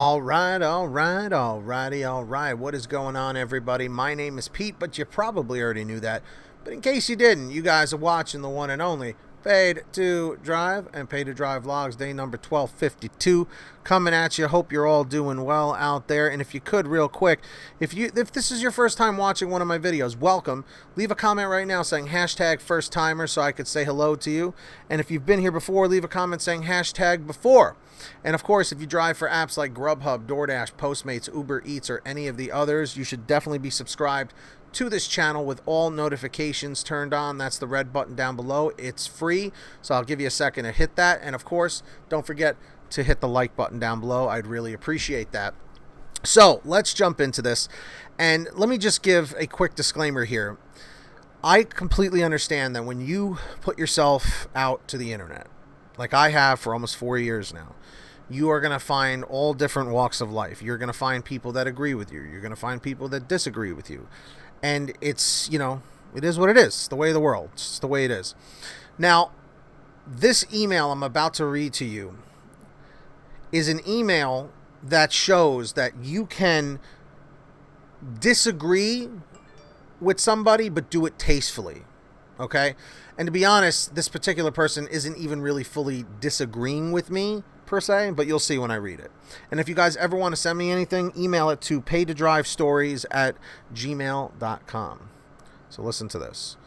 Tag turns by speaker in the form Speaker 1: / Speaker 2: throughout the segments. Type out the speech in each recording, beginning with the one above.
Speaker 1: All right. What is going on, everybody? My name is Pete, but you probably already knew that. But in case you didn't, you guys are watching the one and only Paid to Drive and Paid to Drive Vlogs, day number 1252, coming at you. Hope you're all doing well out there. And if you could, real quick, if this is your first time watching one of my videos, welcome. Leave a comment right now saying hashtag first timer so I could say hello to you. And if you've been here before, leave a comment saying hashtag before. And of course, if you drive for apps like GrubHub, Doordash, Postmates, Uber Eats, or any of the others, you should definitely be subscribed to this channel with all notifications turned on. That's the red button down below. It's free, so I'll give you a second to hit that. And of course, don't forget to hit the like button down below. I'd really appreciate that. So let's jump into this. And let me just give a quick disclaimer here. I completely understand that when you put yourself out to the internet, like I have for almost 4 years now, you are going to find all different walks of life. You're going to find people that agree with you. You're going to find people that disagree with you. And it's, it is what it is. It's the way of the world. It's the way it is. Now, this email I'm about to read to you is an email that shows that you can disagree with somebody, but do it tastefully. Okay? And to be honest, this particular person isn't even really fully disagreeing with me, per se, but you'll see when I read it. And if you guys ever want to send me anything, email it to PaidToDriveStories@gmail.com. So listen to this.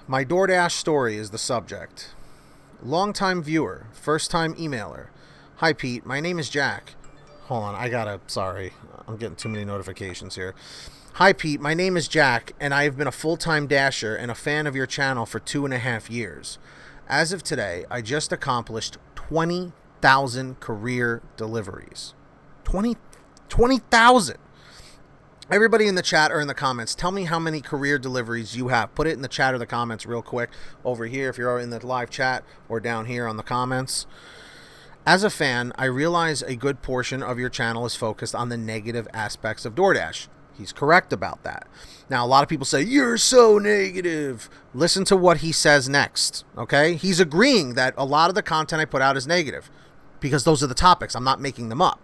Speaker 1: My Doordash story is the subject. Longtime viewer, first time emailer. Hi Pete, my name is Jack. Hold on, sorry, I'm getting too many notifications here. Hi Pete, my name is Jack, and I have been a full-time Dasher and a fan of your channel for 2.5 years. As of today, I just accomplished 20,000 career deliveries. 20,000. Everybody in the chat or in the comments, tell me how many career deliveries you have. Put it in the chat or the comments real quick over here if you're in the live chat or down here on the comments. As a fan, I realize a good portion of your channel is focused on the negative aspects of DoorDash. He's correct about that. Now, a lot of people say, you're so negative. Listen to what he says next, okay? He's agreeing that a lot of the content I put out is negative because those are the topics. I'm not making them up.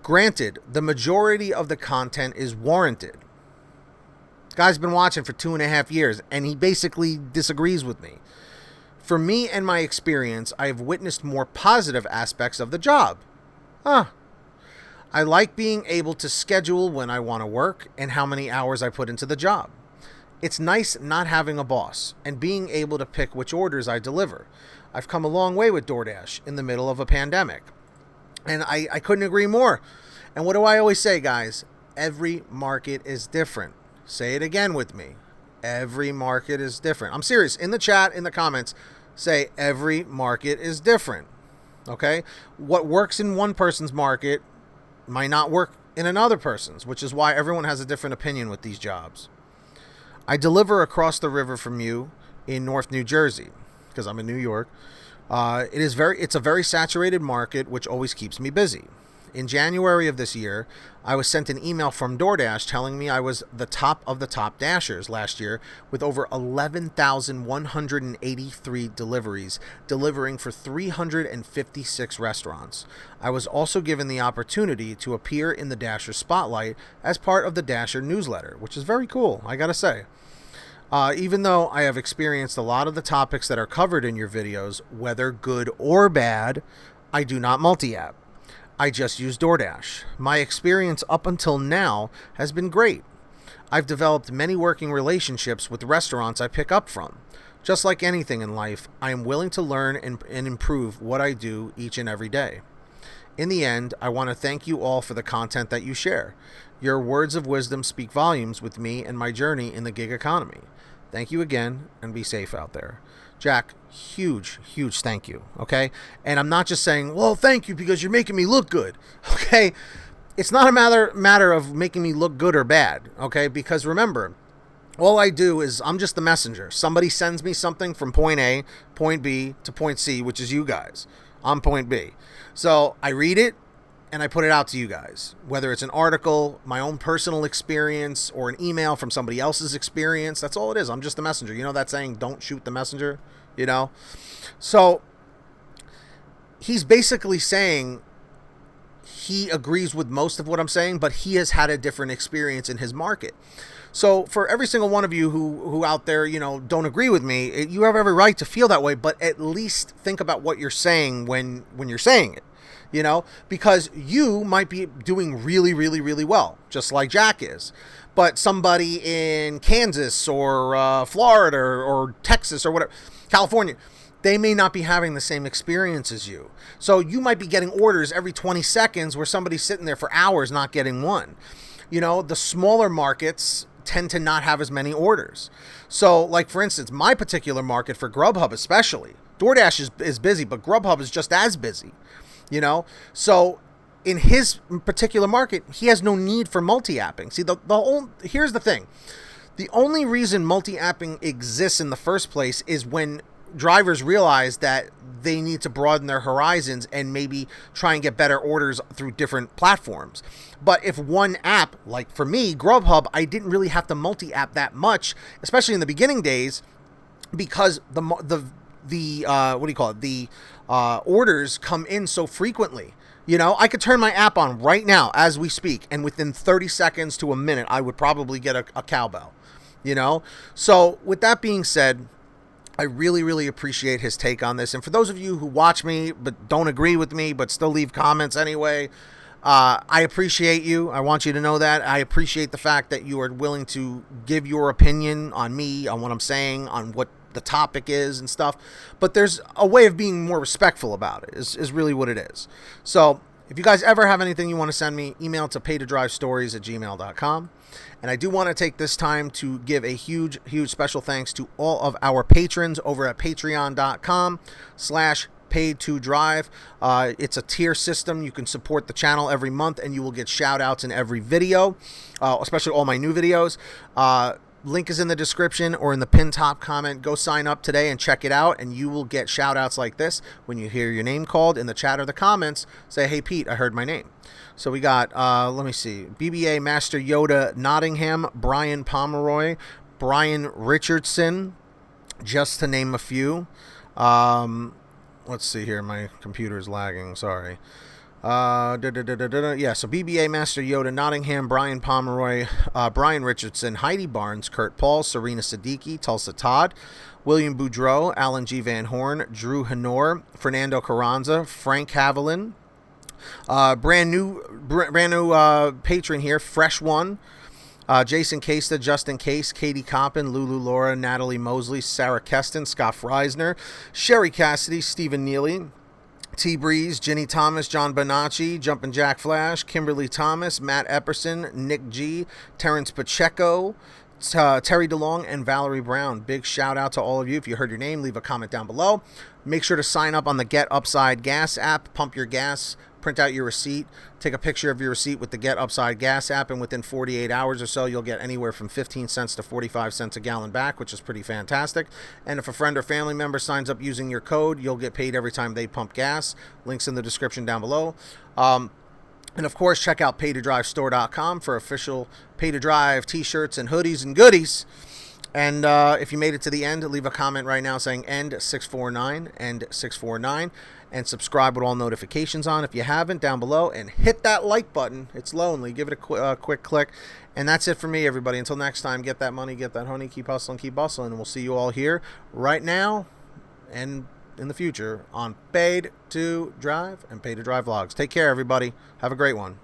Speaker 1: Granted, the majority of the content is warranted. This guy's been watching for 2.5 years, and he basically disagrees with me. For me and my experience, I have witnessed more positive aspects of the job. I like being able to schedule when I want to work and how many hours I put into the job. It's nice not having a boss and being able to pick which orders I deliver. I've come a long way with DoorDash in the middle of a pandemic. And I couldn't agree more. And what do I always say, guys? Every market is different. Say it again with me. Every market is different. I'm serious. In the chat, in the comments, say every market is different. Okay? What works in one person's market might not work in another person's, which is why everyone has a different opinion with these jobs. I deliver across the river from you in North New Jersey, because I'm in New York. It's a very saturated market, which always keeps me busy. In January of this year, I was sent an email from DoorDash telling me I was the top of the top Dashers last year with over 11,183 deliveries, delivering for 356 restaurants. I was also given the opportunity to appear in the Dasher Spotlight as part of the Dasher newsletter, which is very cool, I gotta say. Even though I have experienced a lot of the topics that are covered in your videos, whether good or bad, I do not multi-app. I just use DoorDash. My experience up until now has been great. I've developed many working relationships with restaurants I pick up from. Just like anything in life, I am willing to learn and improve what I do each and every day. In the end, I want to thank you all for the content that you share. Your words of wisdom speak volumes with me and my journey in the gig economy. Thank you again, and be safe out there. Jack, huge thank you, okay? And I'm not just saying, well, thank you because you're making me look good, okay? It's not a matter of making me look good or bad, okay? Because remember, all I do is I'm just the messenger. Somebody sends me something from point A, point B, to point C, which is you guys. I'm point B. So I read it, and I put it out to you guys, whether it's an article, my own personal experience, or an email from somebody else's experience. That's all it is. I'm just the messenger. You know that saying, don't shoot the messenger, So he's basically saying he agrees with most of what I'm saying, but he has had a different experience in his market. So for every single one of you who out there, don't agree with me, you have every right to feel that way, but at least think about what you're saying when you're saying it. Because you might be doing really, really, really well, just like Jack is. But somebody in Kansas or Florida or Texas or whatever, California, they may not be having the same experience as you. So you might be getting orders every 20 seconds where somebody's sitting there for hours not getting one. The smaller markets tend to not have as many orders. So, like, for instance, my particular market for GrubHub especially, Doordash is busy, but GrubHub is just as busy. So in his particular market, he has no need for multi-apping. See, here's the thing. The only reason multi-apping exists in the first place is when drivers realize that they need to broaden their horizons and maybe try and get better orders through different platforms. But if one app, like for me, GrubHub, I didn't really have to multi-app that much, especially in the beginning days, because the orders come in so frequently. I could turn my app on right now as we speak, and within 30 seconds to a minute, I would probably get a cowbell. So with that being said, I really, really appreciate his take on this. And for those of you who watch me but don't agree with me but still leave comments anyway, I appreciate you. I want you to know that. I appreciate the fact that you are willing to give your opinion on me, on what I'm saying, on what the topic is and stuff. But there's a way of being more respectful about it, is really what it is. So if you guys ever have anything you want to send me, email to PaidToDriveStories@gmail.com. And I do want to take this time to give a huge, huge special thanks to all of our patrons over at patreon.com/PaidToDrive. It's a tier system. You can support the channel every month and you will get shout outs in every video, especially all my new videos. Link is in the description or in the pinned top comment. Go sign up today and check it out, and you will get shout outs like this when you hear your name called in the chat or the comments. Say, hey Pete, I heard my name. So we got, let me see, BBA Master Yoda Nottingham, Brian Pomeroy, Brian Richardson, just to name a few. Let's see here, my computer's lagging, sorry. Yeah, so BBA Master Yoda Nottingham, Brian Pomeroy, Brian Richardson, Heidi Barnes, Kurt Paul, Serena Siddiqui, Tulsa Todd, William Boudreau, Alan G. Van Horn, Drew Hanor, Fernando Carranza, Frank Haviland, brand new patron here, Fresh One, Jason Casta, Justin Case, Katie Coppin, Lulu Laura, Natalie Mosley, Sarah Keston, Scott Freisner, Sherry Cassidy, Stephen Neely, T Breeze, Ginny Thomas, John Bonacci, Jumpin' Jack Flash, Kimberly Thomas, Matt Epperson, Nick G, Terrence Pacheco, Terry DeLong, and Valerie Brown. Big shout out to all of you. If you heard your name, leave a comment down below. Make sure to sign up on the Get Upside Gas app. Pump your gas, print out your receipt, take a picture of your receipt with the Get Upside Gas app, and within 48 hours or so, you'll get anywhere from 15 cents to 45 cents a gallon back, which is pretty fantastic. And if a friend or family member signs up using your code, you'll get paid every time they pump gas. Links in the description down below. And of course, check out PaidToDriveStore.com for official Pay to Drive t-shirts and hoodies and goodies. And if you made it to the end, leave a comment right now saying end 649, end 649, and subscribe with all notifications on if you haven't down below, and hit that like button. It's lonely. Give it a quick click. And that's it for me, everybody. Until next time, get that money, get that honey, keep hustling, keep bustling, and we'll see you all here right now and in the future on Paid to Drive and Pay to Drive Vlogs. Take care, everybody. Have a great one.